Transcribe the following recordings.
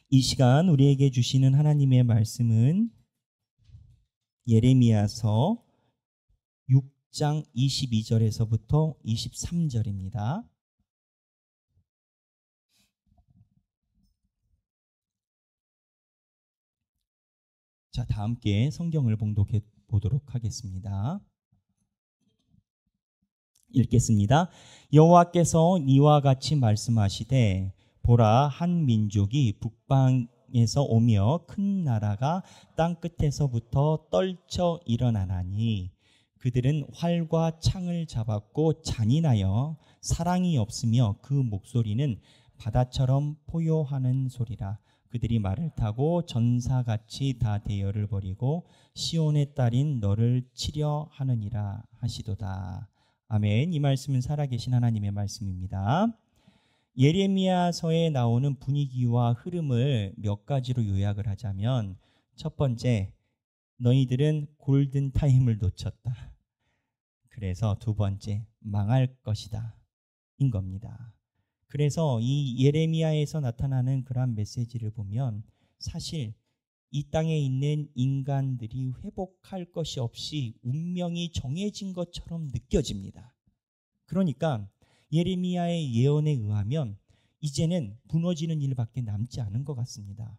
이 시간 우리에게 주시는 하나님의 말씀은 예레미야서 6장 22절에서부터 23절입니다. 자, 다 함께 성경을 봉독해 보도록 하겠습니다. 읽겠습니다. 여호와께서 이와 같이 말씀하시되 보라, 한 민족이 북방에서 오며 큰 나라가 땅끝에서부터 떨쳐 일어나나니 그들은 활과 창을 잡았고 잔인하여 사랑이 없으며 그 목소리는 바다처럼 포효하는 소리라. 그들이 말을 타고 전사같이 다 대열을 벌이고 시온의 딸인 너를 치려 하느니라 하시도다. 아멘. 이 말씀은 살아계신 하나님의 말씀입니다. 예레미야서에 나오는 분위기와 흐름을 몇 가지로 요약을 하자면, 첫 번째, 너희들은 골든 타임을 놓쳤다. 그래서 두 번째, 망할 것이다 인 겁니다. 그래서 이 예레미야에서 나타나는 그러한 메시지를 보면 사실 이 땅에 있는 인간들이 회복할 것이 없이 운명이 정해진 것처럼 느껴집니다. 그러니까 예레미야의 예언에 의하면 이제는 무너지는 일밖에 남지 않은 것 같습니다.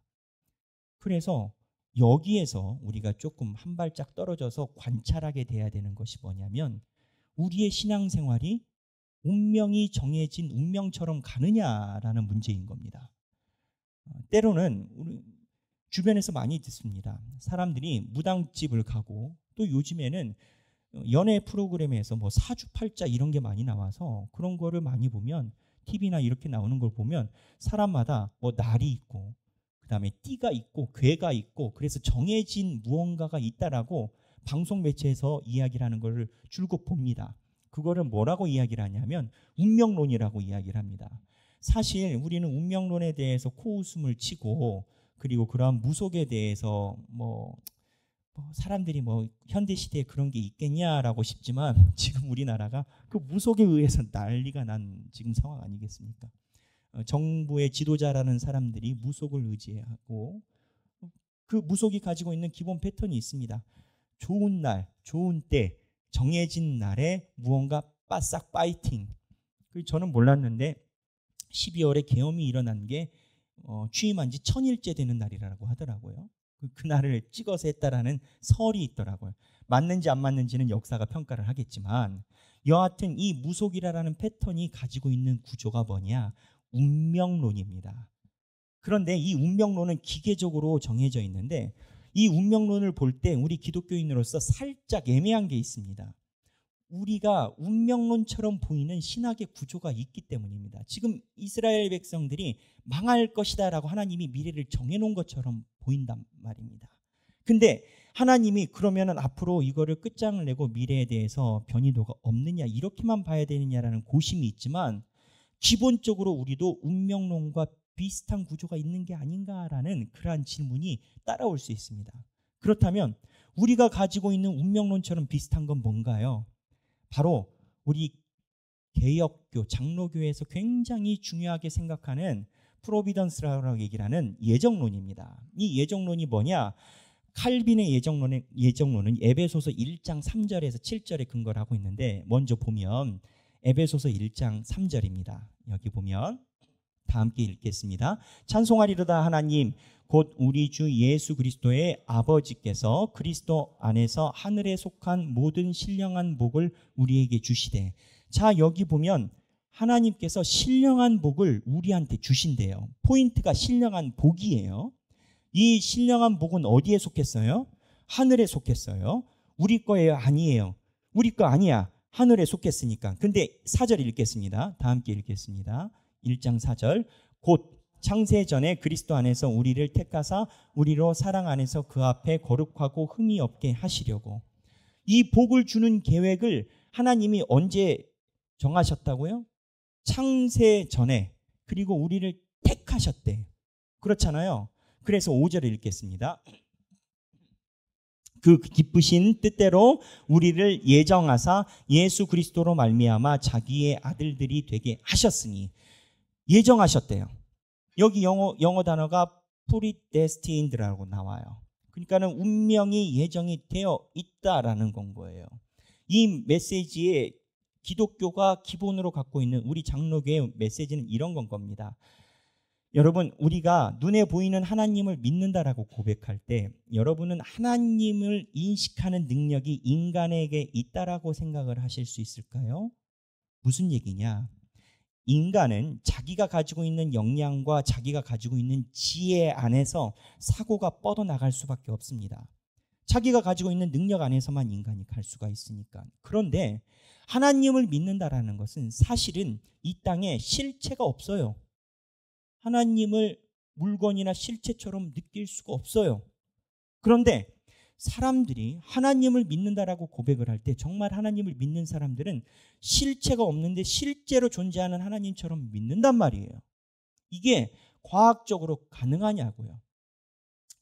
그래서 여기에서 우리가 조금 한 발짝 떨어져서 관찰하게 돼야 되는 것이 뭐냐면, 우리의 신앙생활이 운명이 정해진 운명처럼 가느냐라는 문제인 겁니다. 때로는 우리 주변에서 많이 듣습니다. 사람들이 무당집을 가고, 또 요즘에는 연애 프로그램에서 뭐 사주팔자 이런 게 많이 나와서 그런 거를 많이 보면, TV나 이렇게 나오는 걸 보면 사람마다 뭐 날이 있고 그다음에 띠가 있고 괴가 있고, 그래서 정해진 무언가가 있다라고 방송 매체에서 이야기를 하는 걸 줄곧 봅니다. 그거를 뭐라고 이야기를 하냐면 운명론이라고 이야기를 합니다. 사실 우리는 운명론에 대해서 코웃음을 치고, 그리고 그러한 무속에 대해서 사람들이 현대 시대에 그런 게 있겠냐라고 싶지만, 지금 우리나라가 그 무속에 의해서 난리가 난 지금 상황 아니겠습니까? 정부의 지도자라는 사람들이 무속을 의지하고, 그 무속이 가지고 있는 기본 패턴이 있습니다. 좋은 날, 좋은 때, 정해진 날에 무언가 바싹 파이팅. 저는 몰랐는데 12월에 계엄이 일어난 게 취임한 지 1000일째 되는 날이라고 하더라고요. 그날을 찍어서 했다라는 설이 있더라고요. 맞는지 안 맞는지는 역사가 평가를 하겠지만, 여하튼 이 무속이라는 패턴이 가지고 있는 구조가 뭐냐? 운명론입니다. 그런데 이 운명론은 기계적으로 정해져 있는데, 이 운명론을 볼 때 우리 기독교인으로서 살짝 애매한 게 있습니다. 우리가 운명론처럼 보이는 신학의 구조가 있기 때문입니다. 지금 이스라엘 백성들이 망할 것이다 라고 하나님이 미래를 정해놓은 것처럼 보인단 말입니다. 근데 하나님이 그러면은 앞으로 이거를 끝장을 내고 미래에 대해서 변이도가 없느냐, 이렇게만 봐야 되느냐라는 고심이 있지만, 기본적으로 우리도 운명론과 비슷한 구조가 있는 게 아닌가라는 그러한 질문이 따라올 수 있습니다. 그렇다면 우리가 가지고 있는 운명론처럼 비슷한 건 뭔가요? 바로 우리 개혁교, 장로교에서 굉장히 중요하게 생각하는 프로비던스라고 얘기를 하는 예정론입니다. 이 예정론이 뭐냐? 칼빈의 예정론은 에베소서 1장 3절에서 7절에 근거를 하고 있는데, 먼저 보면 에베소서 1장 3절입니다. 여기 보면 다 함께 읽겠습니다. 찬송하리로다 하나님 곧 우리 주 예수 그리스도의 아버지께서 그리스도 안에서 하늘에 속한 모든 신령한 복을 우리에게 주시되. 자, 여기 보면 하나님께서 신령한 복을 우리한테 주신대요. 포인트가 신령한 복이에요. 이 신령한 복은 어디에 속했어요? 하늘에 속했어요. 우리 거예요? 아니에요. 우리 거 아니야. 하늘에 속했으니까. 근데 4절 읽겠습니다. 다 함께 읽겠습니다. 1장 4절. 곧 창세 전에 그리스도 안에서 우리를 택하사 우리로 사랑 안에서 그 앞에 거룩하고 흠이 없게 하시려고. 이 복을 주는 계획을 하나님이 언제 정하셨다고요? 창세 전에. 그리고 우리를 택하셨대. 그렇잖아요. 그래서 5절을 읽겠습니다. 그 기쁘신 뜻대로 우리를 예정하사 예수 그리스도로 말미암아 자기의 아들들이 되게 하셨으니. 예정하셨대요. 여기 영어 단어가 predestined라고 나와요. 그러니까는 운명이 예정이 되어 있다라는 건 거예요. 이 메시지에 기독교가 기본으로 갖고 있는 우리 장로교의 메시지는 이런 건 겁니다. 여러분, 우리가 눈에 보이는 하나님을 믿는다라고 고백할 때 여러분은 하나님을 인식하는 능력이 인간에게 있다라고 생각을 하실 수 있을까요? 무슨 얘기냐? 인간은 자기가 가지고 있는 역량과 자기가 가지고 있는 지혜 안에서 사고가 뻗어나갈 수밖에 없습니다. 자기가 가지고 있는 능력 안에서만 인간이 갈 수가 있으니까. 그런데 하나님을 믿는다라는 것은 사실은 이 땅에 실체가 없어요. 하나님을 물건이나 실체처럼 느낄 수가 없어요. 그런데 사람들이 하나님을 믿는다라고 고백을 할 때 정말 하나님을 믿는 사람들은 실체가 없는데 실제로 존재하는 하나님처럼 믿는단 말이에요. 이게 과학적으로 가능하냐고요.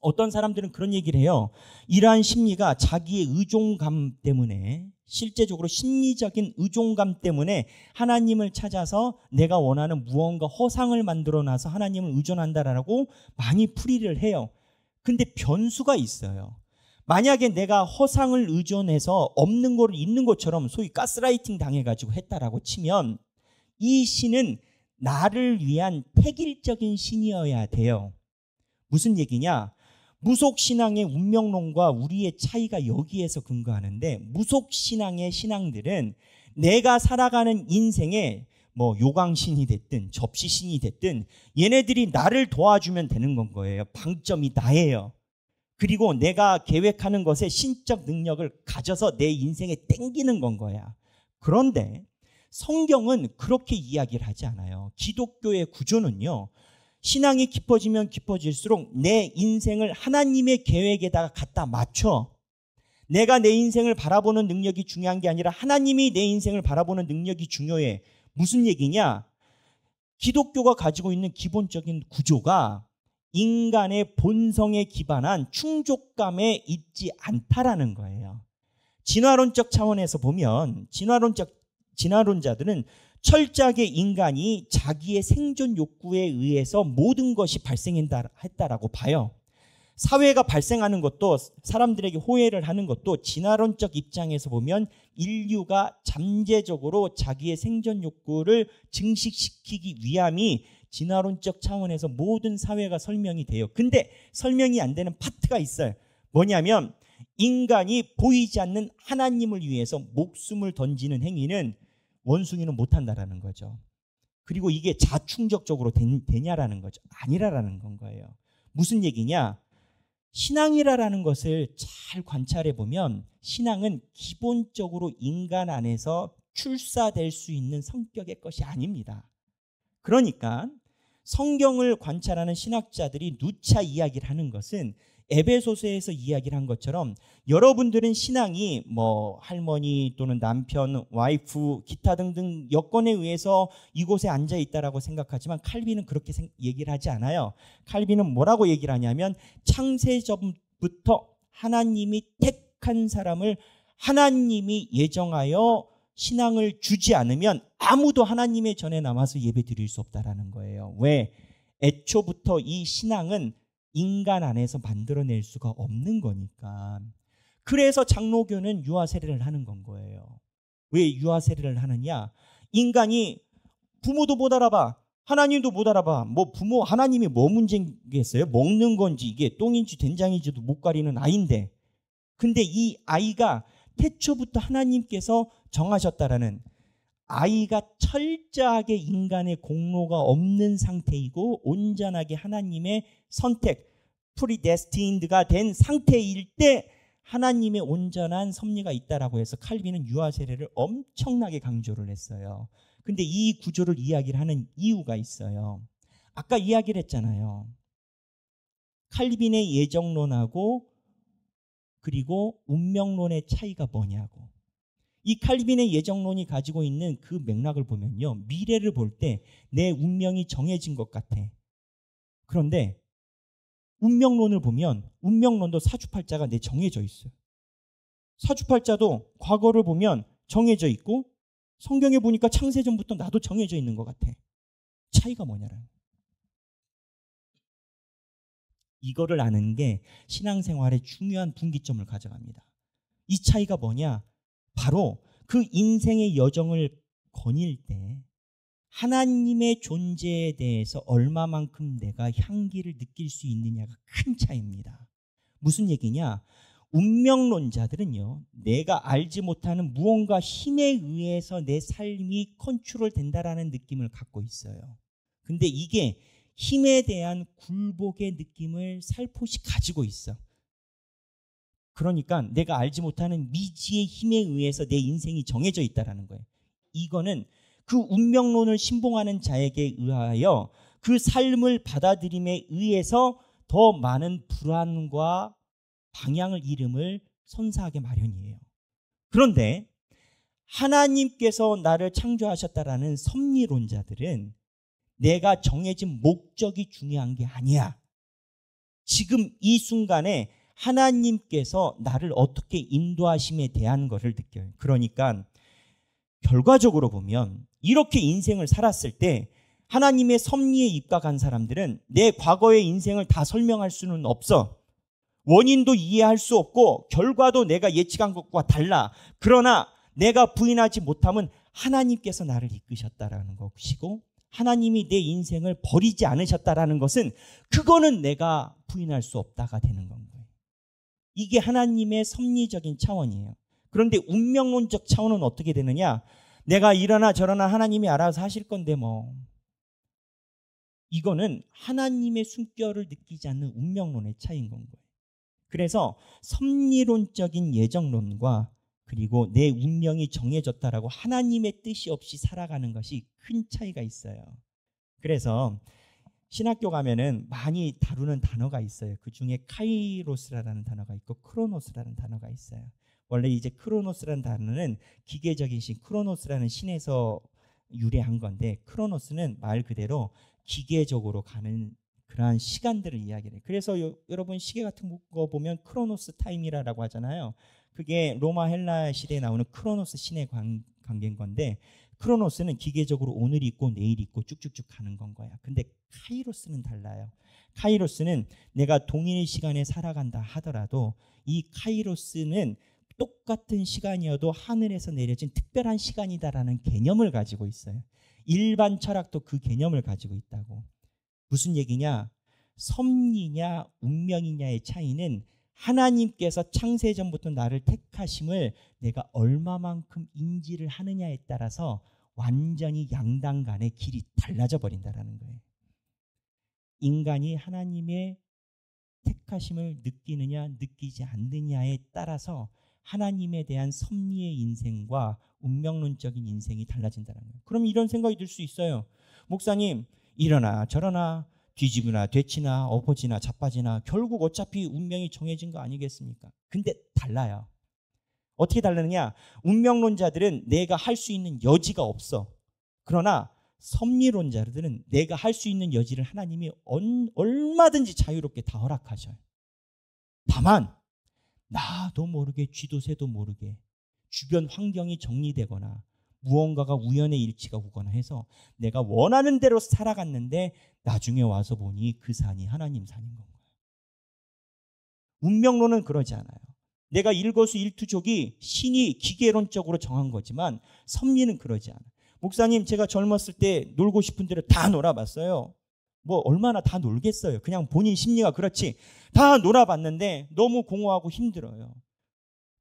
어떤 사람들은 그런 얘기를 해요. 이러한 심리가 자기의 의존감 때문에, 실제적으로 심리적인 의존감 때문에 하나님을 찾아서 내가 원하는 무언가 허상을 만들어놔서 하나님을 의존한다라고 많이 풀이를 해요. 근데 변수가 있어요. 만약에 내가 허상을 의존해서 없는 거를 있는 것처럼 소위 가스라이팅 당해가지고 했다라고 치면 이 신은 나를 위한 획일적인 신이어야 돼요. 무슨 얘기냐? 무속신앙의 운명론과 우리의 차이가 여기에서 근거하는데, 무속신앙의 신앙들은 내가 살아가는 인생에 뭐 요강신이 됐든 접시신이 됐든 얘네들이 나를 도와주면 되는 건 거예요. 방점이 나예요. 그리고 내가 계획하는 것에 신적 능력을 가져서 내 인생에 땡기는 건 거야. 그런데 성경은 그렇게 이야기를 하지 않아요. 기독교의 구조는요, 신앙이 깊어지면 깊어질수록 내 인생을 하나님의 계획에다가 갖다 맞춰. 내가 내 인생을 바라보는 능력이 중요한 게 아니라 하나님이 내 인생을 바라보는 능력이 중요해. 무슨 얘기냐? 기독교가 가지고 있는 기본적인 구조가 인간의 본성에 기반한 충족감에 있지 않다라는 거예요. 진화론적 차원에서 보면 진화론자들은 철저하게 인간이 자기의 생존 욕구에 의해서 모든 것이 발생했다라고 봐요. 사회가 발생하는 것도, 사람들에게 호혜를 하는 것도 진화론적 입장에서 보면 인류가 잠재적으로 자기의 생존 욕구를 증식시키기 위함이 진화론적 차원에서 모든 사회가 설명이 돼요. 근데 설명이 안 되는 파트가 있어요. 뭐냐면 인간이 보이지 않는 하나님을 위해서 목숨을 던지는 행위는 원숭이는 못한다라는 거죠. 그리고 이게 자충적적으로 되냐라는 거죠. 아니라라는 건 거예요. 무슨 얘기냐? 신앙이라는 것을 잘 관찰해 보면 신앙은 기본적으로 인간 안에서 출사될 수 있는 성격의 것이 아닙니다. 그러니까 성경을 관찰하는 신학자들이 누차 이야기를 하는 것은 에베소서에서 이야기를 한 것처럼 여러분들은 신앙이 뭐 할머니 또는 남편, 와이프, 기타 등등 여건에 의해서 이곳에 앉아 있다라고 생각하지만 칼빈은 그렇게 얘기를 하지 않아요. 칼빈은 뭐라고 얘기를 하냐면 창세전부터 하나님이 택한 사람을 하나님이 예정하여 신앙을 주지 않으면 아무도 하나님의 전에 남아서 예배 드릴 수 없다라는 거예요. 왜? 애초부터 이 신앙은 인간 안에서 만들어낼 수가 없는 거니까. 그래서 장로교는 유아 세례를 하는 건 거예요. 왜 유아 세례를 하느냐? 인간이 부모도 못 알아봐, 하나님도 못 알아봐. 뭐 부모 하나님이 뭐 문제겠어요? 먹는 건지 이게 똥인지 된장인지도 못 가리는 아이인데, 근데 이 아이가 태초부터 하나님께서 정하셨다라는, 아이가 철저하게 인간의 공로가 없는 상태이고 온전하게 하나님의 선택, predestined가 된 상태일 때 하나님의 온전한 섭리가 있다라고 해서 칼빈은 유아 세례를 엄청나게 강조를 했어요. 근데 이 구조를 이야기를 하는 이유가 있어요. 아까 이야기를 했잖아요. 칼빈의 예정론하고 그리고 운명론의 차이가 뭐냐고. 이 칼빈의 예정론이 가지고 있는 그 맥락을 보면요, 미래를 볼 때 내 운명이 정해진 것 같아. 그런데 운명론을 보면 운명론도 사주팔자가 내 정해져 있어요. 사주팔자도 과거를 보면 정해져 있고 성경에 보니까 창세전부터 나도 정해져 있는 것 같아. 차이가 뭐냐라는. 이거를 아는 게 신앙생활의 중요한 분기점을 가져갑니다. 이 차이가 뭐냐? 바로 그 인생의 여정을 거닐 때 하나님의 존재에 대해서 얼마만큼 내가 향기를 느낄 수 있느냐가 큰 차이입니다. 무슨 얘기냐? 운명론자들은요, 내가 알지 못하는 무언가 힘에 의해서 내 삶이 컨트롤 된다라는 느낌을 갖고 있어요. 근데 이게 힘에 대한 굴복의 느낌을 살포시 가지고 있어. 그러니까 내가 알지 못하는 미지의 힘에 의해서 내 인생이 정해져 있다라는 거예요. 이거는 그 운명론을 신봉하는 자에게 의하여 그 삶을 받아들임에 의해서 더 많은 불안과 방향을 잃음을 선사하게 마련이에요. 그런데 하나님께서 나를 창조하셨다라는 섭리론자들은 내가 정해진 목적이 중요한 게 아니야. 지금 이 순간에 하나님께서 나를 어떻게 인도하심에 대한 것을 느껴요. 그러니까 결과적으로 보면 이렇게 인생을 살았을 때 하나님의 섭리에 입각한 사람들은 내 과거의 인생을 다 설명할 수는 없어. 원인도 이해할 수 없고 결과도 내가 예측한 것과 달라. 그러나 내가 부인하지 못하면 하나님께서 나를 이끄셨다라는 것이고 하나님이 내 인생을 버리지 않으셨다라는 것은 그거는 내가 부인할 수 없다가 되는 건 거예요. 이게 하나님의 섭리적인 차원이에요. 그런데 운명론적 차원은 어떻게 되느냐? 내가 이러나 저러나 하나님이 알아서 하실 건데 뭐. 이거는 하나님의 숨결을 느끼지 않는 운명론의 차이인 건 거예요. 그래서 섭리론적인 예정론과 그리고 내 운명이 정해졌다라고 하나님의 뜻이 없이 살아가는 것이 큰 차이가 있어요. 그래서 신학교 가면은 많이 다루는 단어가 있어요. 그 중에 카이로스라는 단어가 있고 크로노스라는 단어가 있어요. 원래 이제 크로노스라는 단어는 기계적인 신, 크로노스라는 신에서 유래한 건데 크로노스는 말 그대로 기계적으로 가는 그러한 시간들을 이야기해요. 그래서 여러분 시계 같은 거 보면 크로노스 타임이라고 하잖아요. 그게 로마 헬라 시대에 나오는 크로노스 신의 관계인 건데 크로노스는 기계적으로 오늘이 있고 내일이 있고 쭉쭉쭉 가는 건 거야. 근데 카이로스는 달라요. 카이로스는 내가 동일 시간에 살아간다 하더라도 이 카이로스는 똑같은 시간이어도 하늘에서 내려진 특별한 시간이다라는 개념을 가지고 있어요. 일반 철학도 그 개념을 가지고 있다고. 무슨 얘기냐? 섭리냐 운명이냐의 차이는 하나님께서 창세전부터 나를 택하심을 내가 얼마만큼 인지를 하느냐에 따라서 완전히 양당 간의 길이 달라져 버린다는 거예요. 인간이 하나님의 택하심을 느끼느냐 느끼지 않느냐에 따라서 하나님에 대한 섭리의 인생과 운명론적인 인생이 달라진다는 거예요. 그럼 이런 생각이 들 수 있어요. 목사님, 이러나 저러나 뒤집으나 되치나 엎어지나 자빠지나 결국 어차피 운명이 정해진 거 아니겠습니까? 근데 달라요. 어떻게 다르느냐? 운명론자들은 내가 할 수 있는 여지가 없어. 그러나 섭리론자들은 내가 할 수 있는 여지를 하나님이 얼마든지 자유롭게 다 허락하셔요. 다만 나도 모르게 쥐도 새도 모르게 주변 환경이 정리되거나 무언가가 우연의 일치가 오거나 해서 내가 원하는 대로 살아갔는데 나중에 와서 보니 그 산이 하나님 산인 건가요? 운명론은 그러지 않아요. 내가 일거수일투족이 신이 기계론적으로 정한 거지만 섭리는 그러지 않아요. 목사님, 제가 젊었을 때 놀고 싶은 대로 다 놀아봤어요. 뭐 얼마나 다 놀겠어요. 그냥 본인 심리가 그렇지. 다 놀아봤는데 너무 공허하고 힘들어요.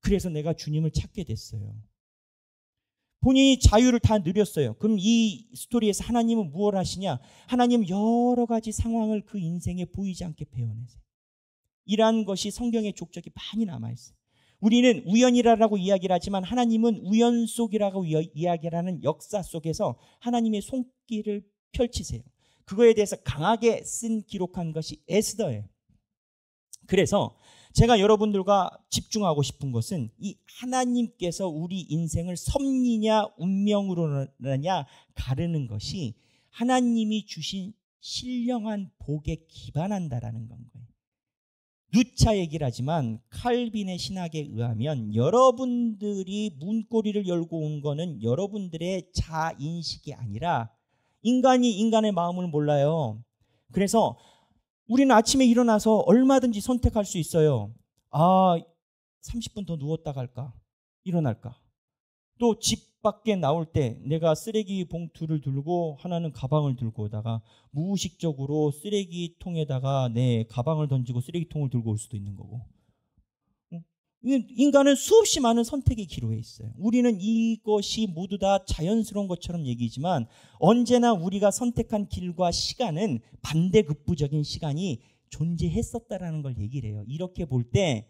그래서 내가 주님을 찾게 됐어요. 본인이 자유를 다 누렸어요. 그럼 이 스토리에서 하나님은 무엇을 하시냐? 하나님은 여러 가지 상황을 그 인생에 보이지 않게 베어내세요. 이러한 것이 성경의 족적이 많이 남아있어요. 우리는 우연이라고 이야기를 하지만 하나님은 우연 속이라고 이야기를 하는 역사 속에서 하나님의 손길을 펼치세요. 그거에 대해서 강하게 기록한 것이 에스더예요. 그래서 제가 여러분들과 집중하고 싶은 것은 이 하나님께서 우리 인생을 섭리냐 운명으로냐 가르는 것이 하나님이 주신 신령한 복에 기반한다라는 건 거예요. 누차 얘기를 하지만 칼빈의 신학에 의하면 여러분들이 문고리를 열고 온 거는 여러분들의 자인식이 아니라 인간이 인간의 마음을 몰라요. 그래서 우리는 아침에 일어나서 얼마든지 선택할 수 있어요. 30분 더 누웠다 갈까? 일어날까? 또 집 밖에 나올 때 내가 쓰레기 봉투를 들고 하나는 가방을 들고 오다가 무의식적으로 쓰레기통에다가 내 가방을 던지고 쓰레기통을 들고 올 수도 있는 거고. 인간은 수없이 많은 선택의 기로에 있어요. 우리는 이것이 모두 다 자연스러운 것처럼 얘기지만 언제나 우리가 선택한 길과 시간은 반대급부적인 시간이 존재했었다라는 걸 얘기를 해요. 이렇게 볼 때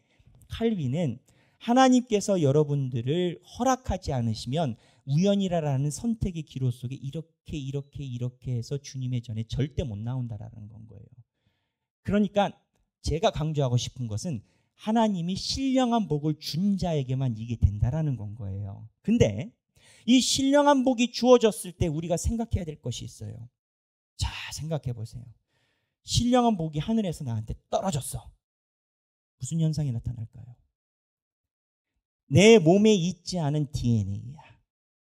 칼빈은 하나님께서 여러분들을 허락하지 않으시면 우연이라는 선택의 기로 속에 이렇게 해서 주님의 전에 절대 못 나온다라는 건 거예요. 그러니까 제가 강조하고 싶은 것은 하나님이 신령한 복을 준 자에게만 이게 된다라는 건 거예요. 근데 이 신령한 복이 주어졌을 때 우리가 생각해야 될 것이 있어요. 자, 생각해 보세요. 신령한 복이 하늘에서 나한테 떨어졌어. 무슨 현상이 나타날까요? 내 몸에 있지 않은 DNA야.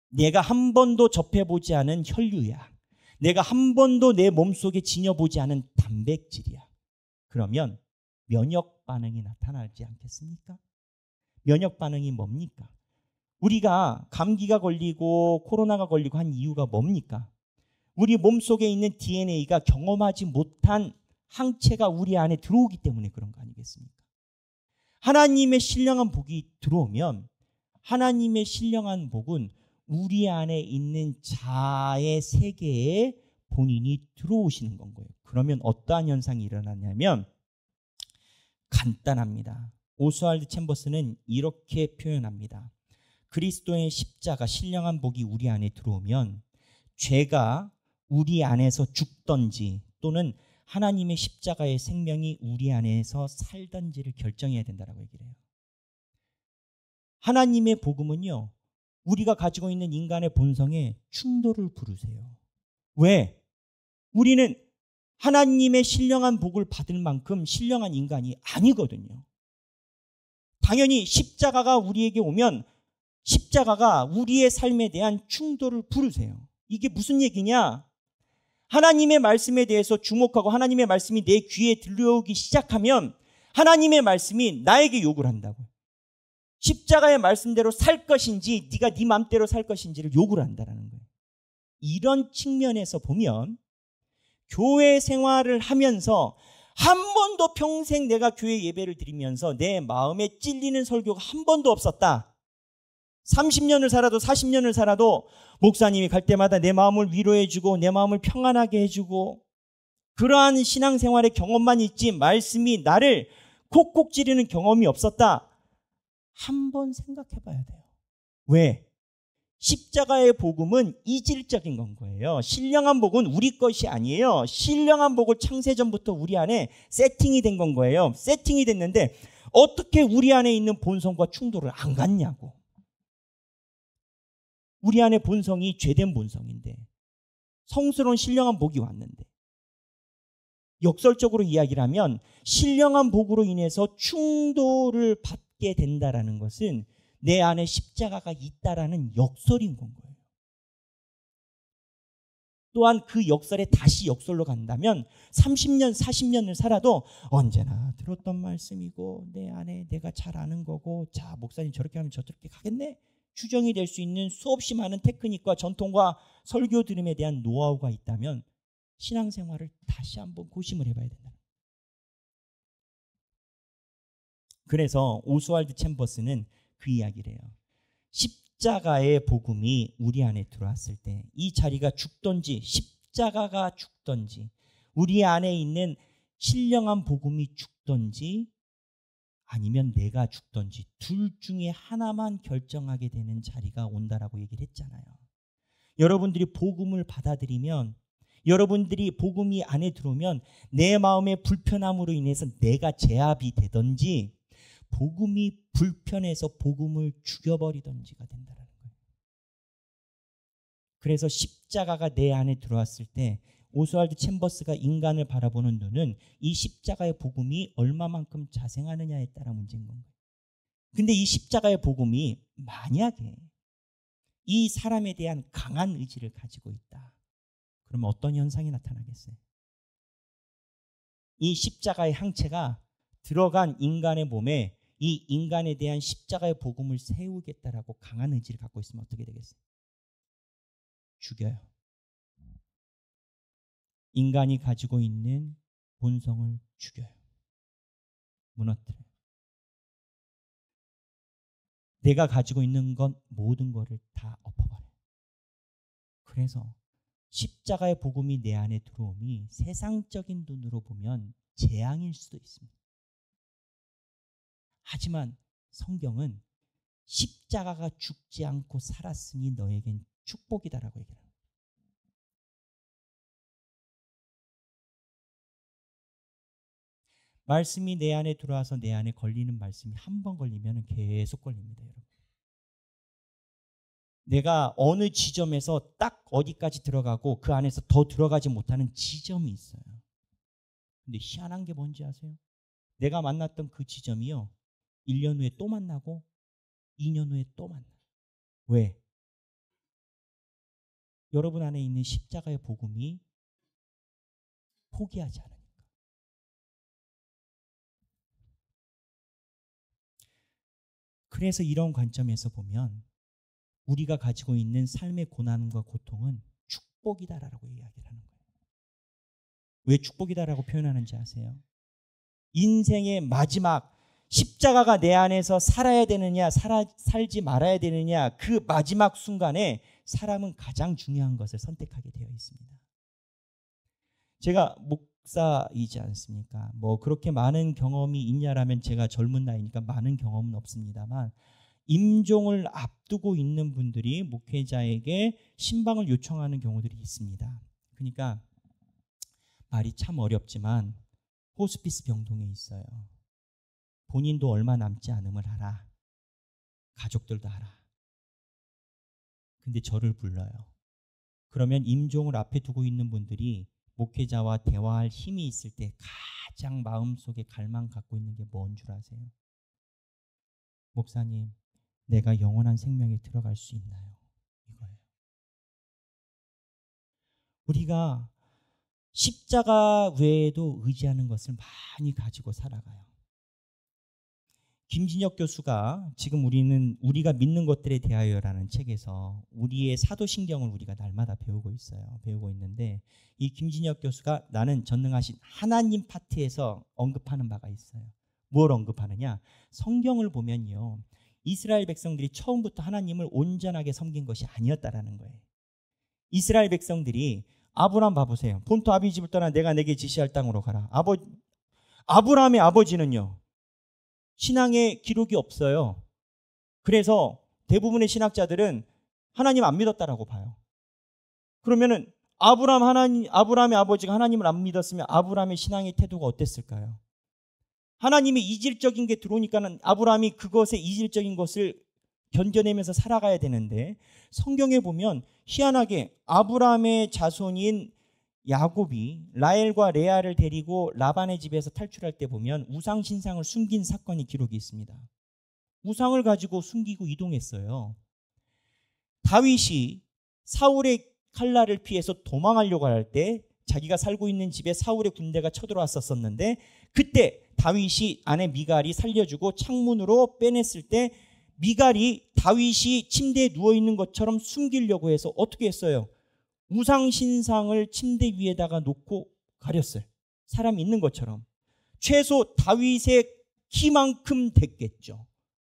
내가 한 번도 접해보지 않은 혈류야. 내가 한 번도 내 몸속에 지녀보지 않은 단백질이야. 그러면 면역 반응이 나타나지 않겠습니까? 면역 반응이 뭡니까? 우리가 감기가 걸리고 코로나가 걸리고 한 이유가 뭡니까? 우리 몸속에 있는 DNA가 경험하지 못한 항체가 우리 안에 들어오기 때문에 그런 거 아니겠습니까? 하나님의 신령한 복이 들어오면 하나님의 신령한 복은 우리 안에 있는 자의 세계에 본인이 들어오시는 건 거예요. 그러면 어떠한 현상이 일어나냐면 간단합니다. 오스왈드 챔버스는 이렇게 표현합니다. 그리스도의 십자가 신령한 복이 우리 안에 들어오면 죄가 우리 안에서 죽던지 또는 하나님의 십자가의 생명이 우리 안에서 살던지를 결정해야 된다라고 얘기를 해요. 하나님의 복음은요, 우리가 가지고 있는 인간의 본성에 충돌을 부르세요. 왜? 우리는 하나님의 신령한 복을 받을 만큼 신령한 인간이 아니거든요. 당연히 십자가가 우리에게 오면 십자가가 우리의 삶에 대한 충돌을 부르세요. 이게 무슨 얘기냐? 하나님의 말씀에 대해서 주목하고 하나님의 말씀이 내 귀에 들려오기 시작하면 하나님의 말씀이 나에게 욕을 한다고요. 십자가의 말씀대로 살 것인지 네가 네 맘대로 살 것인지를 욕을 한다는 거예요. 이런 측면에서 보면 교회 생활을 하면서 한 번도 평생 내가 교회 예배를 드리면서 내 마음에 찔리는 설교가 한 번도 없었다. 30년을 살아도 40년을 살아도 목사님이 갈 때마다 내 마음을 위로해주고 내 마음을 평안하게 해주고 그러한 신앙생활의 경험만 있지 말씀이 나를 콕콕 찌르는 경험이 없었다. 한번 생각해 봐야 돼요. 왜? 십자가의 복음은 이질적인 건 거예요. 신령한 복은 우리 것이 아니에요. 신령한 복은 창세전부터 우리 안에 세팅이 된 건 거예요. 세팅이 됐는데 어떻게 우리 안에 있는 본성과 충돌을 안 갖냐고. 우리 안에 본성이 죄된 본성인데 성스러운 신령한 복이 왔는데 역설적으로 이야기를 하면 신령한 복으로 인해서 충돌을 받게 된다라는 것은 내 안에 십자가가 있다라는 역설인 건 거예요. 또한 그 역설에 다시 역설로 간다면 30년, 40년을 살아도 언제나 들었던 말씀이고 내 안에 내가 잘 아는 거고 자, 목사님 저렇게 하면 저렇게 가겠네? 추정이 될 수 있는 수없이 많은 테크닉과 전통과 설교 들음에 대한 노하우가 있다면 신앙생활을 다시 한번 고심을 해봐야 된다. 그래서 오스왈드 챔버스는 그 이야기를 해요. 십자가의 복음이 우리 안에 들어왔을 때 이 자리가 죽던지 십자가가 죽던지 우리 안에 있는 신령한 복음이 죽던지 아니면 내가 죽던지 둘 중에 하나만 결정하게 되는 자리가 온다라고 얘기를 했잖아요. 여러분들이 복음을 받아들이면 여러분들이 복음이 안에 들어오면 내 마음의 불편함으로 인해서 내가 제압이 되든지 복음이 불편해서 복음을 죽여버리던지가 된다는 거예요. 그래서 십자가가 내 안에 들어왔을 때 오스왈드 챔버스가 인간을 바라보는 눈은 이 십자가의 복음이 얼마만큼 자생하느냐에 따라 문제인 건가요? 근데 이 십자가의 복음이 만약에 이 사람에 대한 강한 의지를 가지고 있다. 그러면 어떤 현상이 나타나겠어요? 이 십자가의 항체가 들어간 인간의 몸에 이 인간에 대한 십자가의 복음을 세우겠다라고 강한 의지를 갖고 있으면 어떻게 되겠어요? 죽여요. 인간이 가지고 있는 본성을 죽여요. 무너뜨려요. 내가 가지고 있는 건 모든 거를 다 엎어버려요. 그래서 십자가의 복음이 내 안에 들어옴이 세상적인 눈으로 보면 재앙일 수도 있습니다. 하지만 성경은 십자가가 죽지 않고 살았으니 너에겐 축복이다라고 얘기합니다. 말씀이 내 안에 들어와서 내 안에 걸리는 말씀이 한 번 걸리면 계속 걸립니다, 여러분. 내가 어느 지점에서 딱 어디까지 들어가고 그 안에서 더 들어가지 못하는 지점이 있어요. 근데 희한한 게 뭔지 아세요? 내가 만났던 그 지점이요, 1년 후에 또 만나고 2년 후에 또 만나요. 왜? 여러분 안에 있는 십자가의 복음이 포기하지 않으니까. 그래서 이런 관점에서 보면 우리가 가지고 있는 삶의 고난과 고통은 축복이다라고 이야기를 하는 거예요. 왜 축복이다라고 표현하는지 아세요? 인생의 마지막, 십자가가 내 안에서 살아야 되느냐 살지 말아야 되느냐, 그 마지막 순간에 사람은 가장 중요한 것을 선택하게 되어 있습니다. 제가 목사이지 않습니까? 뭐 그렇게 많은 경험이 있냐라면 제가 젊은 나이니까 많은 경험은 없습니다만, 임종을 앞두고 있는 분들이 목회자에게 신방을 요청하는 경우들이 있습니다. 그러니까 말이 참 어렵지만 호스피스 병동에 있어요. 본인도 얼마 남지 않음을 알아. 가족들도 알아. 근데 저를 불러요. 그러면 임종을 앞에 두고 있는 분들이 목회자와 대화할 힘이 있을 때 가장 마음속에 갈망 갖고 있는 게 뭔 줄 아세요? 목사님, 내가 영원한 생명에 들어갈 수 있나요? 이거예요. 우리가 십자가 외에도 의지하는 것을 많이 가지고 살아가요. 김진혁 교수가 지금 우리가 믿는 것들에 대하여라는 책에서 우리의 사도신경을 우리가 날마다 배우고 있어요. 배우고 있는데 이 김진혁 교수가 나는 전능하신 하나님 파트에서 언급하는 바가 있어요. 뭘 언급하느냐? 성경을 보면요, 이스라엘 백성들이 처음부터 하나님을 온전하게 섬긴 것이 아니었다라는 거예요. 이스라엘 백성들이 아브라함 봐보세요. 본토 아비 집을 떠나 내가 내게 지시할 땅으로 가라. 아브라함의 아버지는요, 신앙의 기록이 없어요. 그래서 대부분의 신학자들은 하나님 안 믿었다라고 봐요. 그러면은 아브라함의 아버지가 하나님을 안 믿었으면 아브라함의 신앙의 태도가 어땠을까요? 하나님의 이질적인 게 들어오니까는 아브라함이 그것의 이질적인 것을 견뎌내면서 살아가야 되는데, 성경에 보면 희한하게 아브라함의 자손인 야곱이 라헬과 레아를 데리고 라반의 집에서 탈출할 때 보면 우상 신상을 숨긴 사건이 기록이 있습니다. 우상을 가지고 숨기고 이동했어요. 다윗이 사울의 칼날을 피해서 도망하려고 할 때 자기가 살고 있는 집에 사울의 군대가 쳐들어왔었는데, 그때 다윗이 아내 미갈이 살려주고 창문으로 빼냈을 때 미갈이 다윗이 침대에 누워있는 것처럼 숨기려고 해서 어떻게 했어요? 우상신상을 침대 위에다가 놓고 가렸어요. 사람이 있는 것처럼. 최소 다윗의 키만큼 됐겠죠.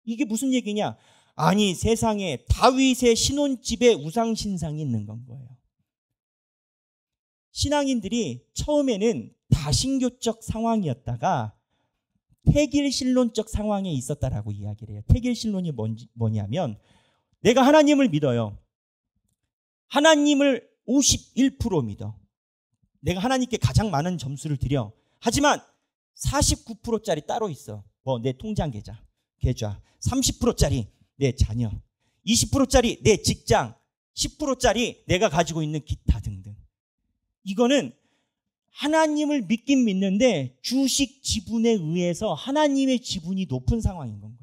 이게 무슨 얘기냐? 아니, 세상에 다윗의 신혼집에 우상신상이 있는 건 거예요. 신앙인들이 처음에는 다신교적 상황이었다가 태길신론적 상황에 있었다라고 이야기를 해요. 태길신론이 뭐냐면, 내가 하나님을 믿어요. 하나님을 51% 믿어. 내가 하나님께 가장 많은 점수를 드려. 하지만 49%짜리 따로 있어. 내 통장 계좌. 30%짜리 내 자녀. 20%짜리 내 직장. 10%짜리 내가 가지고 있는 기타 등등. 이거는 하나님을 믿긴 믿는데 주식 지분에 의해서 하나님의 지분이 높은 상황인 거예요.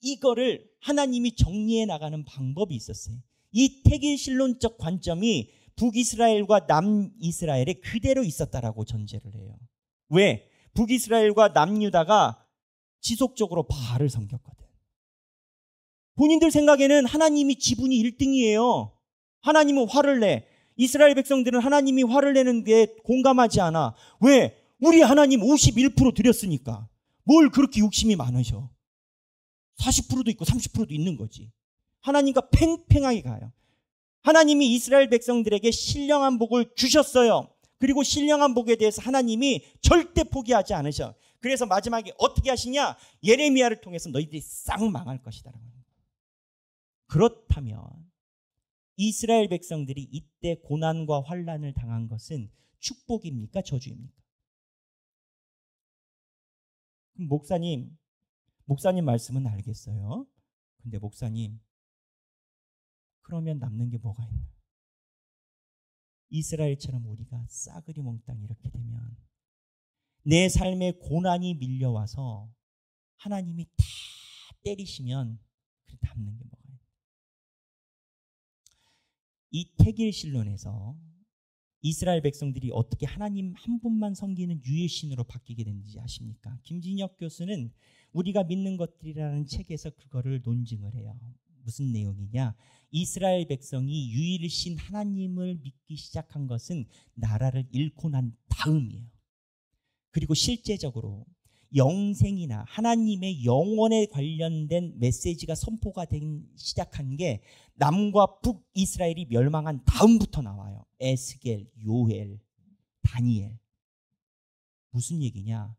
이거를 하나님이 정리해 나가는 방법이 있었어요. 이 태길신론적 관점이 북이스라엘과 남이스라엘에 그대로 있었다라고 전제를 해요. 왜? 북이스라엘과 남유다가 지속적으로 바알을 섬겼거든. 본인들 생각에는 하나님이 지분이 1등이에요. 하나님은 화를 내. 이스라엘 백성들은 하나님이 화를 내는 게 공감하지 않아. 왜? 우리 하나님 51% 드렸으니까. 뭘 그렇게 욕심이 많으셔. 40%도 있고 30%도 있는 거지. 하나님과 팽팽하게 가요. 하나님이 이스라엘 백성들에게 신령한 복을 주셨어요. 그리고 신령한 복에 대해서 하나님이 절대 포기하지 않으셔. 그래서 마지막에 어떻게 하시냐? 예레미야를 통해서 너희들이 싹 망할 것이다. 그렇다면 이스라엘 백성들이 이때 고난과 환난을 당한 것은 축복입니까? 저주입니까? 목사님 말씀은 알겠어요. 근데 목사님, 그러면 남는 게 뭐가 있나? 이스라엘처럼 우리가 싸그리 몽땅 이렇게 되면 내 삶에 고난이 밀려와서 하나님이 다 때리시면 남는 게 뭐가 있나? 이 태길신론에서 이스라엘 백성들이 어떻게 하나님 한 분만 섬기는 유일신으로 바뀌게 됐는지 아십니까? 김진혁 교수는 우리가 믿는 것들이라는 책에서 그거를 논증을 해요. 무슨 내용이냐? 이스라엘 백성이 유일신 하나님을 믿기 시작한 것은 나라를 잃고 난 다음이에요. 그리고 실제적으로 영생이나 하나님의 영원에 관련된 메시지가 선포가 시작한 게 남과 북이스라엘이 멸망한 다음부터 나와요. 에스겔, 요엘, 다니엘. 무슨 얘기냐?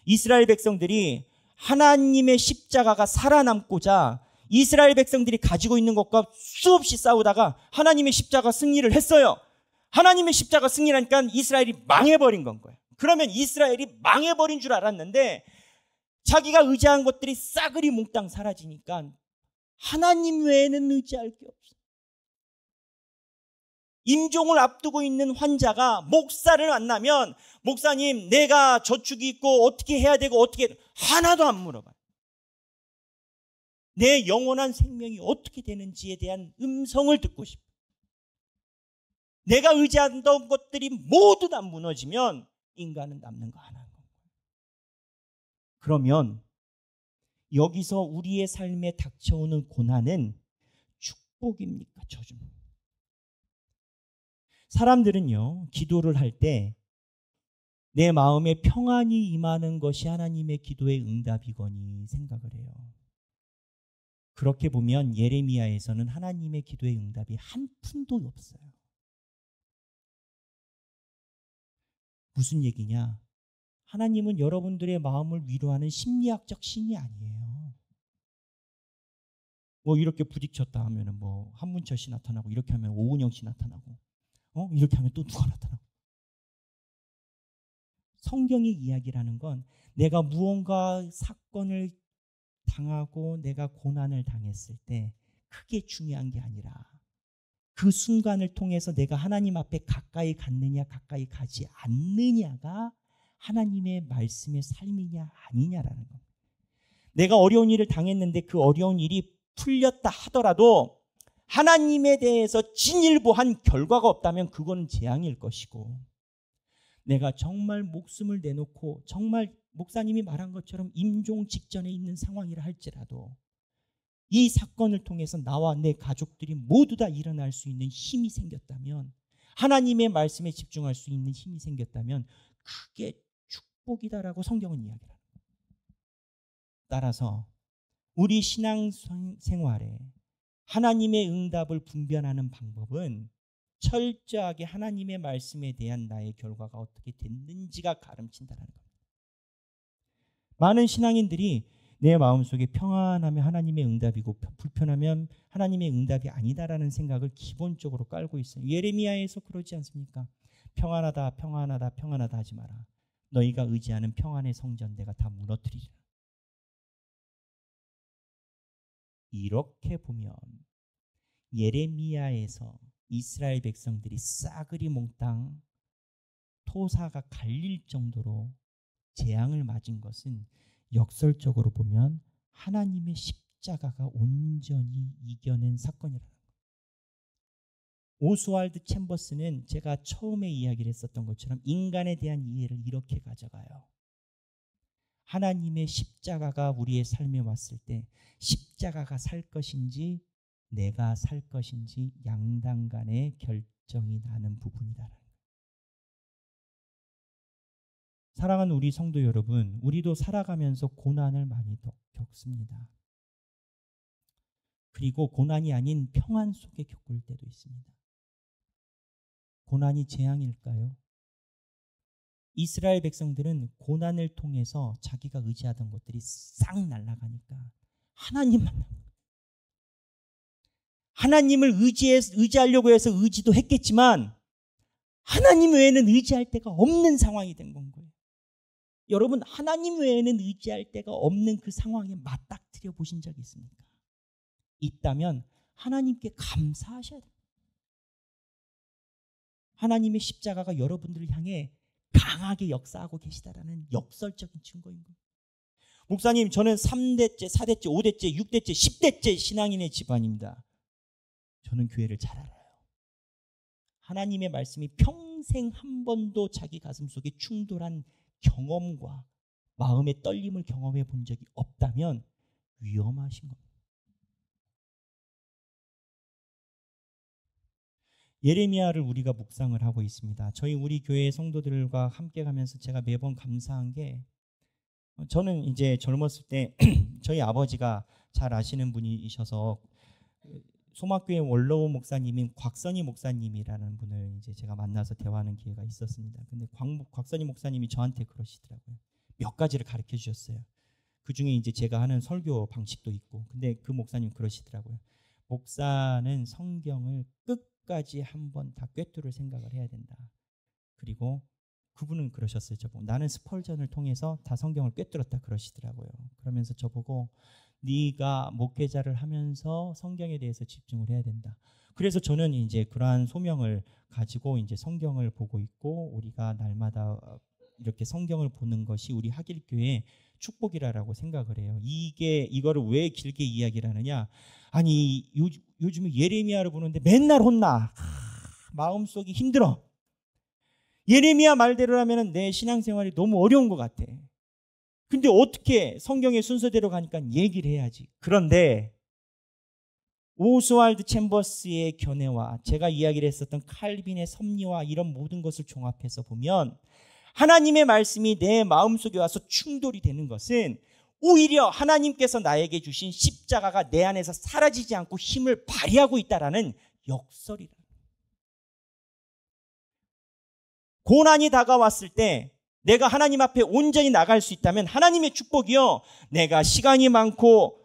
이스라엘 백성들이 하나님의 십자가가 살아남고자 이스라엘 백성들이 가지고 있는 것과 수없이 싸우다가 하나님의 십자가 승리를 했어요. 하나님의 십자가 승리라니까 이스라엘이 망해버린 건 거예요. 그러면 이스라엘이 망해버린 줄 알았는데 자기가 의지한 것들이 싸그리 몽땅 사라지니까 하나님 외에는 의지할 게 없어. 임종을 앞두고 있는 환자가 목사를 만나면 목사님, 내가 저축이 있고 어떻게 해야 되고 어떻게 하나도 안 물어봐요. 내 영원한 생명이 어떻게 되는지에 대한 음성을 듣고 싶어요. 내가 의지하던 것들이 모두 다 무너지면 인간은 남는 거 하나인 거예요. 그러면 여기서 우리의 삶에 닥쳐오는 고난은 축복입니까? 저주입니까? 사람들은요, 기도를 할 때 내 마음에 평안이 임하는 것이 하나님의 기도의 응답이거니 생각을 해요. 그렇게 보면 예레미야에서는 하나님의 기도의 응답이 한 푼도 없어요. 무슨 얘기냐? 하나님은 여러분들의 마음을 위로하는 심리학적 신이 아니에요. 뭐 이렇게 부딪혔다 하면은 뭐 한문철 씨 나타나고, 이렇게 하면 오은영 씨 나타나고, 이렇게 하면 또 누가 나타나고. 성경의 이야기라는 건 내가 무언가 사건을 당하고 내가 고난을 당했을 때 크게 중요한 게 아니라 그 순간을 통해서 내가 하나님 앞에 가까이 갔느냐 가까이 가지 않느냐가 하나님의 말씀의 삶이냐 아니냐라는 겁니다. 내가 어려운 일을 당했는데 그 어려운 일이 풀렸다 하더라도 하나님에 대해서 진일보한 결과가 없다면 그건 재앙일 것이고, 내가 정말 목숨을 내놓고 정말 목사님이 말한 것처럼 임종 직전에 있는 상황이라 할지라도 이 사건을 통해서 나와 내 가족들이 모두 다 일어날 수 있는 힘이 생겼다면, 하나님의 말씀에 집중할 수 있는 힘이 생겼다면 그게 축복이다라고 성경은 이야기를 합니다. 따라서 우리 신앙생활에 하나님의 응답을 분별하는 방법은 철저하게 하나님의 말씀에 대한 나의 결과가 어떻게 됐는지가 가름친다는 겁니다. 많은 신앙인들이 내 마음속에 평안하면 하나님의 응답이고 불편하면 하나님의 응답이 아니다라는 생각을 기본적으로 깔고 있어요. 예레미야에서 그러지 않습니까? 평안하다 평안하다 평안하다 하지 마라. 너희가 의지하는 평안의 성전 내가 다 무너뜨리리라. 이렇게 보면 예레미야에서 이스라엘 백성들이 싸그리 몽땅 토사가 갈릴 정도로 재앙을 맞은 것은 역설적으로 보면 하나님의 십자가가 온전히 이겨낸 사건이라는 거예요. 오스왈드 챔버스는 제가 처음에 이야기를 했었던 것처럼 인간에 대한 이해를 이렇게 가져가요. 하나님의 십자가가 우리의 삶에 왔을 때 십자가가 살 것인지 내가 살 것인지 양당 간의 결정이 나는 부분이다라는 거예요. 사랑하는 우리 성도 여러분, 우리도 살아가면서 고난을 많이 겪습니다. 그리고 고난이 아닌 평안 속에 겪을 때도 있습니다. 고난이 재앙일까요? 이스라엘 백성들은 고난을 통해서 자기가 의지하던 것들이 싹 날아가니까 하나님만, 하나님을 의지하려고 해서 의지도 했겠지만 하나님 외에는 의지할 데가 없는 상황이 된 건 거예요. 여러분, 하나님 외에는 의지할 데가 없는 그 상황에 맞닥뜨려 보신 적이 있습니까? 있다면 하나님께 감사하셔야 돼요. 하나님의 십자가가 여러분들을 향해 강하게 역사하고 계시다라는 역설적인 증거인 거예요. 목사님, 저는 3대째, 4대째, 5대째, 6대째, 10대째 신앙인의 집안입니다. 저는 교회를 잘 알아요. 하나님의 말씀이 평생 한 번도 자기 가슴 속에 충돌한 경험과 마음의 떨림을 경험해 본 적이 없다면 위험하신 겁니다. 예레미야를 우리가 묵상을 하고 있습니다. 우리 교회 성도들과 함께 가면서 제가 매번 감사한 게, 저는 이제 젊었을 때 저희 아버지가 잘 아시는 분이셔서 소막교회 원로우 목사님인 곽선희 목사님이라는 분을 이제 제가 만나서 대화하는 기회가 있었습니다. 근데 곽선희 목사님이 저한테 그러시더라고요. 몇 가지를 가르쳐 주셨어요. 그 중에 이제 제가 하는 설교 방식도 있고, 근데 그 목사님 그러시더라고요. 목사는 성경을 끝까지 한번 다 꿰뚫을 생각을 해야 된다. 그리고 그분은 그러셨어요. 저보고 나는 스펄전을 통해서 다 성경을 꿰뚫었다 그러시더라고요. 그러면서 저보고 네가 목회자를 하면서 성경에 대해서 집중을 해야 된다. 그래서 저는 이제 그러한 소명을 가지고 이제 성경을 보고 있고, 우리가 날마다 이렇게 성경을 보는 것이 우리 하길교회의 축복이라고 생각을 해요. 이거를 왜 길게 이야기를 하느냐? 아니, 요즘에 예레미야를 보는데 맨날 혼나. 마음속이 힘들어. 예레미야 말대로라면 내 신앙생활이 너무 어려운 것 같아. 근데 어떻게 성경의 순서대로 가니까 얘기를 해야지. 그런데 오스왈드 챔버스의 견해와 제가 이야기를 했었던 칼빈의 섭리와 이런 모든 것을 종합해서 보면 하나님의 말씀이 내 마음속에 와서 충돌이 되는 것은 오히려 하나님께서 나에게 주신 십자가가 내 안에서 사라지지 않고 힘을 발휘하고 있다라는 역설이라. 고난이 다가왔을 때 내가 하나님 앞에 온전히 나갈 수 있다면 하나님의 축복이요, 내가 시간이 많고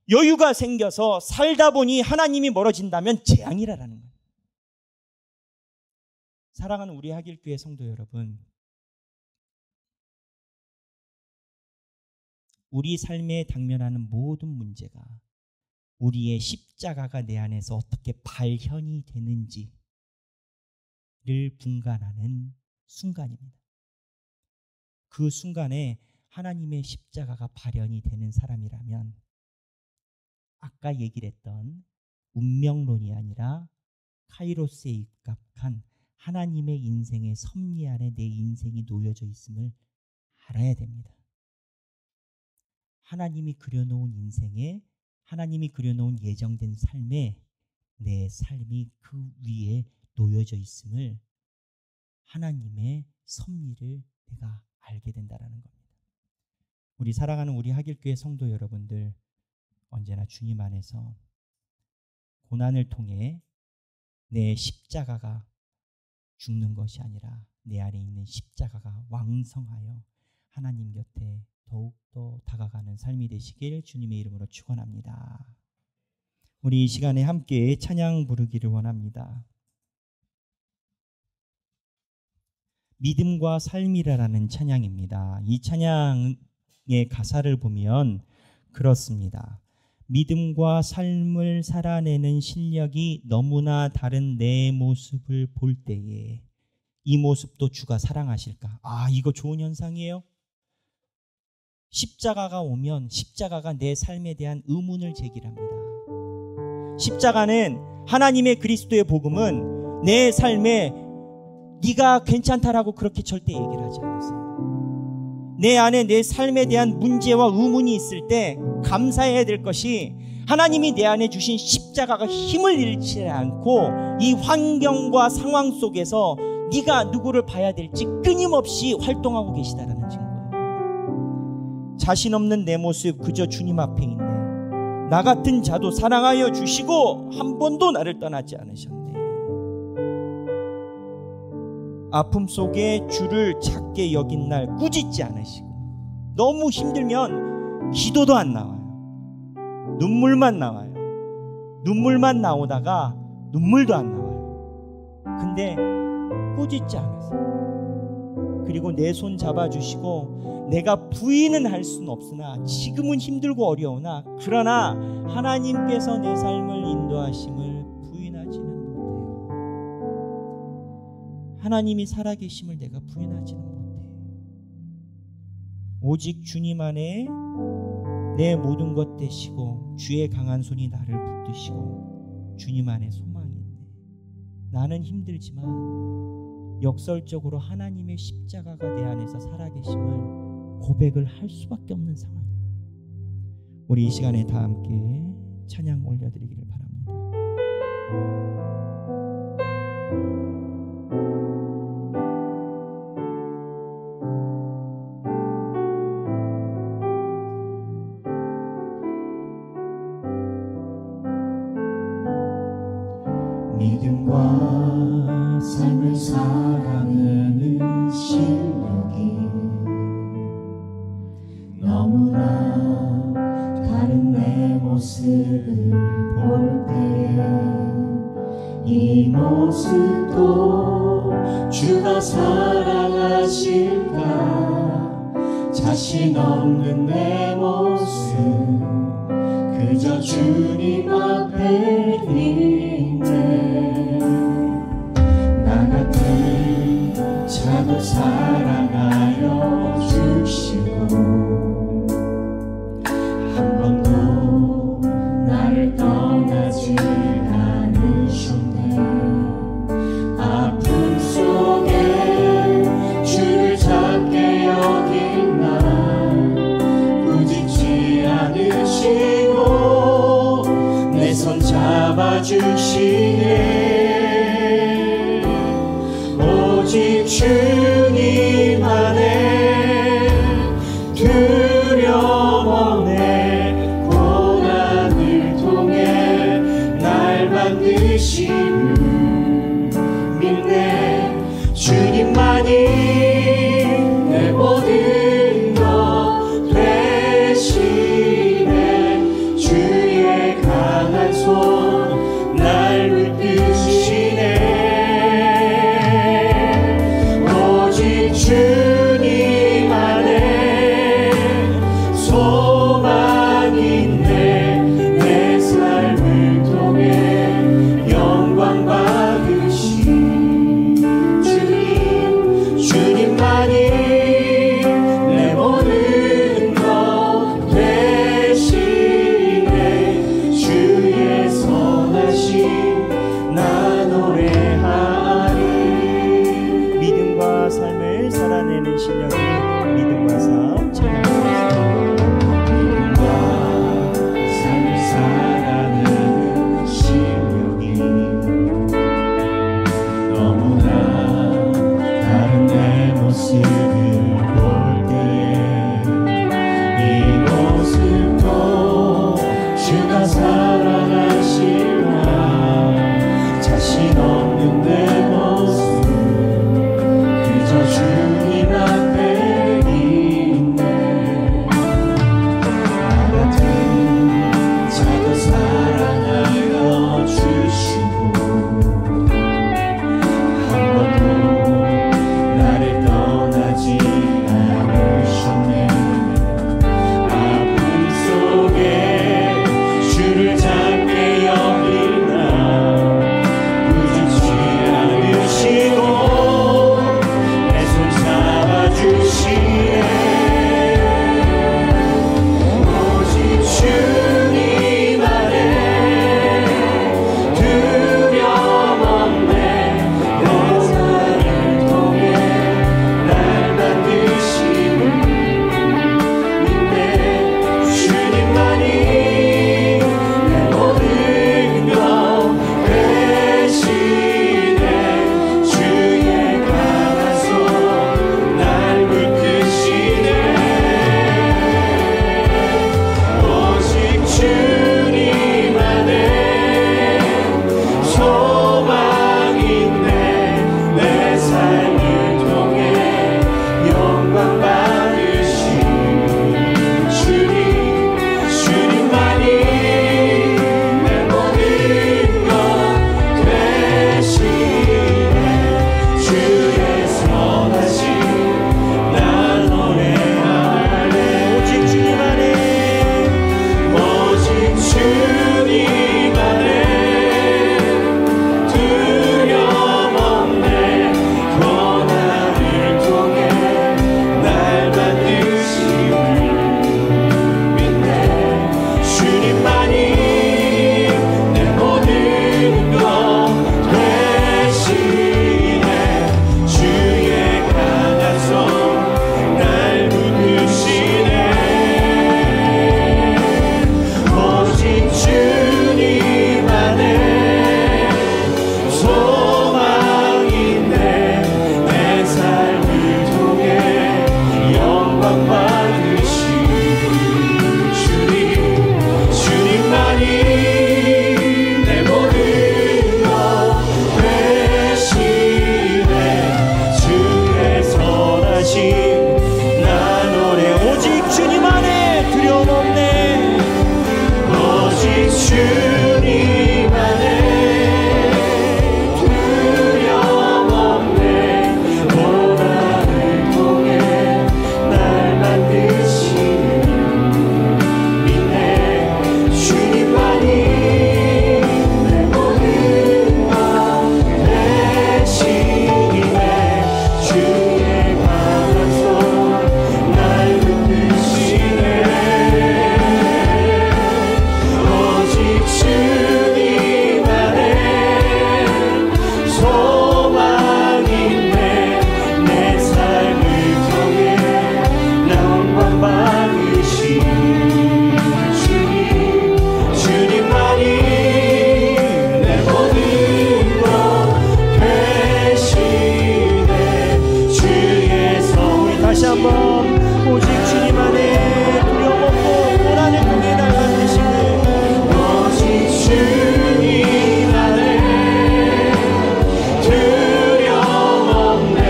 여유가 생겨서 살다 보니 하나님이 멀어진다면 재앙이라는 거예요. 사랑하는 우리 하길교회 성도 여러분, 우리 삶에 당면하는 모든 문제가 우리의 십자가가 내 안에서 어떻게 발현이 되는지를 분간하는 순간입니다. 그 순간에 하나님의 십자가가 발현이 되는 사람이라면 아까 얘기를 했던 운명론이 아니라 카이로스에 입각한 하나님의 인생의 섭리 안에 내 인생이 놓여져 있음을 알아야 됩니다. 하나님이 그려놓은 인생에, 하나님이 그려놓은 예정된 삶에 내 삶이 그 위에 놓여져 있음을, 하나님의 섭리를 내가 알게 된다라는 겁니다. 우리 사랑하는 우리 하길교회 성도 여러분들, 언제나 주님 안에서 고난을 통해 내 십자가가 죽는 것이 아니라 내 안에 있는 십자가가 왕성하여 하나님 곁에 더욱더 다가가는 삶이 되시길 주님의 이름으로 축원합니다. 우리 이 시간에 함께 찬양 부르기를 원합니다. 믿음과 삶이라는 찬양입니다. 이 찬양의 가사를 보면 그렇습니다. 믿음과 삶을 살아내는 실력이 너무나 다른 내 모습을 볼 때에 이 모습도 주가 사랑하실까? 이거 좋은 현상이에요. 십자가가 오면 십자가가 내 삶에 대한 의문을 제기합니다. 십자가는 하나님의 그리스도의 복음은 내 삶에 네가 괜찮다라고 그렇게 절대 얘기를 하지 않으세요. 내 안에 내 삶에 대한 문제와 의문이 있을 때 감사해야 될 것이 하나님이 내 안에 주신 십자가가 힘을 잃지 않고 이 환경과 상황 속에서 네가 누구를 봐야 될지 끊임없이 활동하고 계시다라는 증거예요. 자신 없는 내 모습 그저 주님 앞에 있네. 나 같은 자도 사랑하여 주시고 한 번도 나를 떠나지 않으셨네. 아픔 속에 주를 작게 여긴 날 꾸짖지 않으시고, 너무 힘들면 기도도 안 나와요. 눈물만 나와요. 눈물만 나오다가 눈물도 안 나와요. 근데 꾸짖지 않으세요. 그리고 내 손 잡아주시고, 내가 부인은 할 수는 없으나 지금은 힘들고 어려우나 그러나 하나님께서 내 삶을 인도하심을 부인하지는 못해요. 하나님이 살아계심을 내가 부인하지는 못해요. 오직 주님 안에 내 모든 것 되시고 주의 강한 손이 나를 붙드시고 주님 안에 소망이 있네. 나는 힘들지만 역설적으로 하나님의 십자가가 내 안에서 살아계심을 고백을 할 수밖에 없는 상황입니다. 우리 이 시간에 다 함께 찬양 올려드리기를 바랍니다. 믿음과 삶을 살아내는 실력이 너무나 다른 내 모습을 볼 때에 이 모습도 주가 사랑하실까. 자신 없는 내 모습 그저 주님 앞에 있네. 나 같은 자도 사랑하여 주시고 한 번도 나를 떠나지 않으셨네. 아픔 속에 주를 작게 여긴 날 꾸짖지 않으시고 내 손 잡아 영광 받으신 주님만이 내 모든 것 되시네. 주의 성. 다시 한번 오직 주님 안에 두려움 없고 고난을 통해 날 만드시네. 오직 주님 안에 두려움 없네.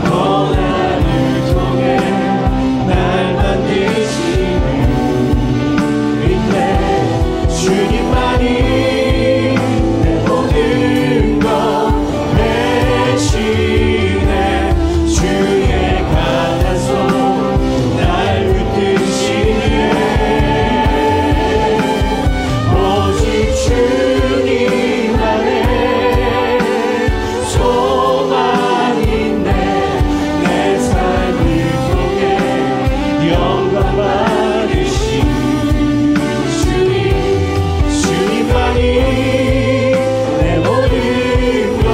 고난을 통해 날 만드시네. 믿네. 주님만이 내 모든 것 되시네. 주의 강한 손 날 붙드시네. 오직 주님 안에 소망 있네. 내 삶을 통해 영광 받으신 주님만이 내 모든 것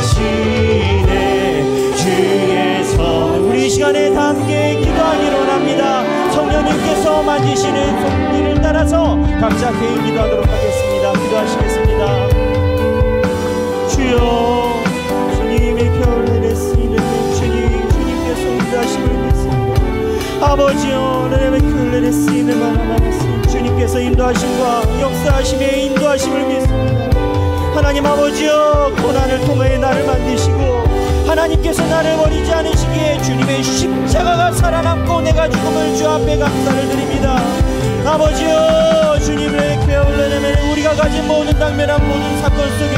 되시네. 주의 성. 우리 이 시간에 다 함께 기도하기로 원합니다. 성령님께서 만지시는 손길을 따라서 각자 개인 기도하도록 하겠습니다. 기도하시겠습니다. 주여, 주님의 겨울 내렸으니 주님께서 인도하심을 믿습니다. 아버지여, 내가 겨울 내렸으니 말하마스 주님께서 인도하심과 역사하심의 인도하심을 믿습니다. 하나님 아버지여, 고난을 통해 나를 만드시고 하나님께서 나를 버리지 않으시기에 주님의 십자가가 살아남고 내가 죽음을 주 앞에 감사를 드립니다. 아버지여, 주님의 쾌을 내면 우리가 가진 모든 당면한 모든 사건 속에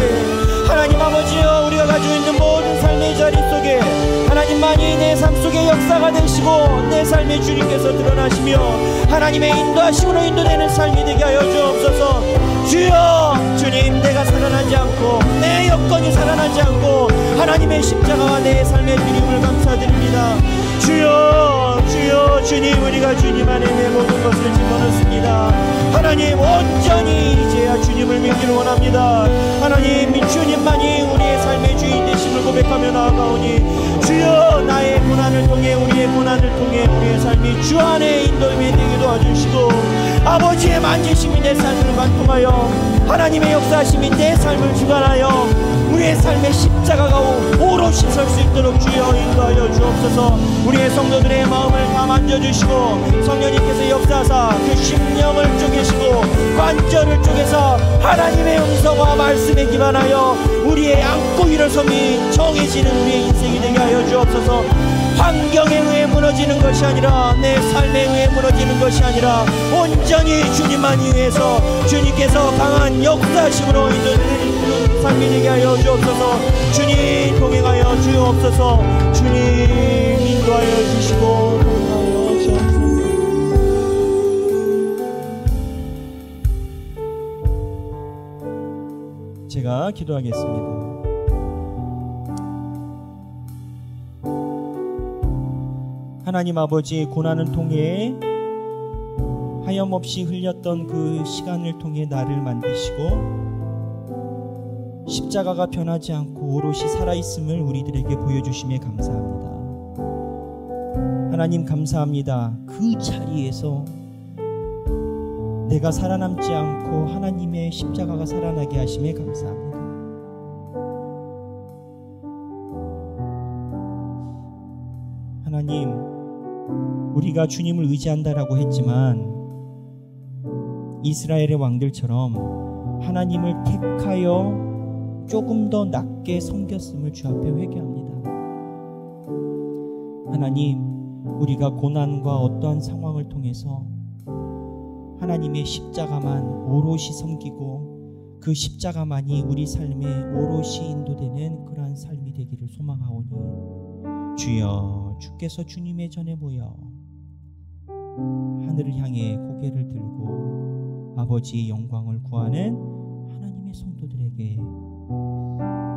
하나님 아버지여, 우리가 가지고 있는 모든 삶의 자리 속에 하나님만이 내 삶 속에 역사가 되시고 내 삶에 주님께서 드러나시며 하나님의 인도하심으로 인도되는 삶이 되게 하여 주옵소서. 주여, 주님, 내가 살아나지 않고 내 여건이 살아나지 않고 하나님의 십자가와 내 삶의 드림을 감사드립니다. 주여, 주여, 주님, 우리가 주님 안에 내 모든 것을 집어넣습니다. 하나님, 온전히 이제야 주님을 믿기를 원합니다. 하나님, 주님만이 우리의 삶의 주인 되심을 고백하며 나아가오니 주여, 나의 고난을 통해 우리의 고난을 통해 우리의 삶이 주 안에 인도함이 되게 도와주시고 아버지의 만지심이 내 삶을 관통하여 하나님의 역사하심이 내 삶을 주관하여 우리의 삶의 십자가가 오롯이 설 수 있도록 주여 인도하여 주옵소서. 우리의 성도들의 마음을 다 만져주시고 성령님께서 역사하사 그 심령을 쪼개시고 관절을 쪼개서 하나님의 음성과 말씀에 기반하여 우리의 안고 일어섬이 정해지는 우리의 인생이 되게 하여 주옵소서. 환경에 의해 무너지는 것이 아니라 내 삶에 의해 무너지는 것이 아니라 온전히 주님만 위해서 주님께서 강한 역사심으로 인도되는 삶이 되게 하여 주옵소서. 주님 동행하여 주옵소서. 주님 인도하여 주시고 동행하여 주옵소서. 제가 기도하겠습니다. 하나님 아버지, 고난을 통해 하염없이 흘렸던 그 시간을 통해 나를 만드시고 십자가가 변하지 않고 오롯이 살아있음을 우리들에게 보여주심에 감사합니다. 하나님 감사합니다. 그 자리에서 내가 살아남지 않고 하나님의 십자가가 살아나게 하심에 감사합니다. 하나님, 우리가 주님을 의지한다라고 했지만 이스라엘의 왕들처럼 하나님을 택하여 조금 더 낮게 섬겼음을 주 앞에 회개합니다. 하나님, 우리가 고난과 어떠한 상황을 통해서 하나님의 십자가만 오롯이 섬기고 그 십자가만이 우리 삶에 오롯이 인도되는 그러한 삶이 되기를 소망하오니 주여, 주께서 주님의 전에 모여 하늘을 향해 고개를 들고 아버지의 영광을 구하는 하나님의 성도들에게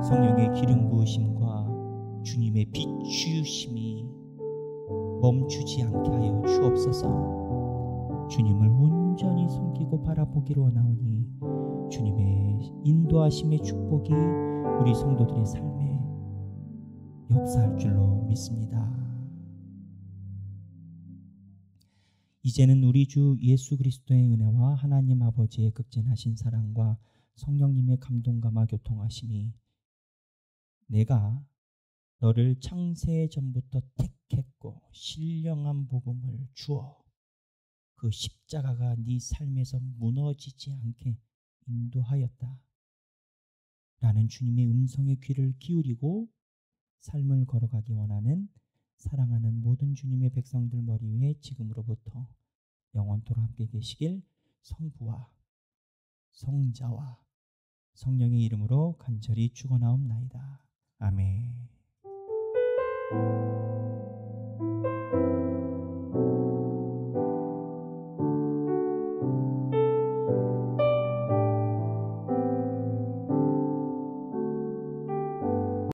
성령의 기름 부으심과 주님의 비추심이 멈추지 않게 하여 주옵소서. 주님을 온전히 섬기고 바라보기로 원하오니 주님의 인도하심의 축복이 우리 성도들의 삶에 역사할 줄로 믿습니다. 이제는 우리 주 예수 그리스도의 은혜와 하나님 아버지의 극진하신 사랑과 성령님의 감동감화 교통하심이 내가 너를 창세 전부터 택했고 신령한 복음을 주어 그 십자가가 네 삶에서 무너지지 않게 인도하였다 라는 주님의 음성에 귀를 기울이고 삶을 걸어가기 원하는 사랑하는 모든 주님의 백성들 머리 위에 지금으로부터 영원토록 함께 계시길 성부와 성자와 성령의 이름으로 간절히 축원하옵나이다. 아멘.